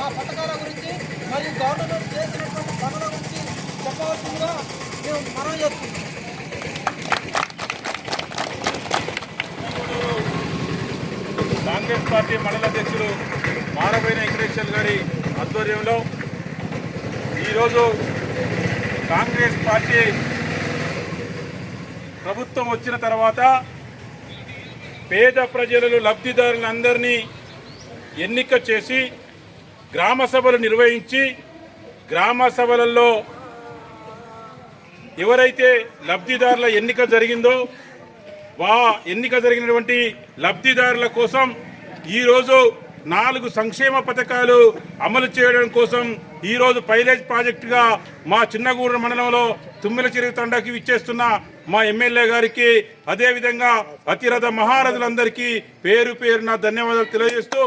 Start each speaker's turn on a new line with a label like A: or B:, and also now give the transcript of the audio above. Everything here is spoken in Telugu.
A: ఆ పథకాల గురించి మరియు గవర్నమెంట్ చేసినటువంటి పనుల గురించి చెప్పవలసిందిగా మేము మనం చేస్తున్నాం.
B: కాంగ్రెస్ పార్టీ మండల అధ్యక్షులు మారబోయిన వెంకటేశ్వర్ గారి ఆధ్వర్యంలో ఈరోజు కాంగ్రెస్ పార్టీ ప్రభుత్వం వచ్చిన తర్వాత పేద ప్రజలు లబ్ధిదారులందరినీ ఎన్నిక చేసి గ్రామ సభలు నిర్వహించి గ్రామ సభలలో ఎవరైతే లబ్ధిదారుల ఎన్నిక జరిగిందో ఎన్నిక జరిగినటువంటి లబ్ధిదారుల కోసం ఈరోజు 4 సంక్షేమ పథకాలు అమలు చేయడం కోసం ఈరోజు పైలట్ ప్రాజెక్టుగా మా చిన్నగూడెం మండలంలో తుమ్మిలచెరువు తండాకి విచ్చేస్తున్న మా ఎమ్మెల్యే గారికి అదేవిధంగా అతిరథ మహారథులందరికీ పేరు పేరున ధన్యవాదాలు తెలియజేస్తూ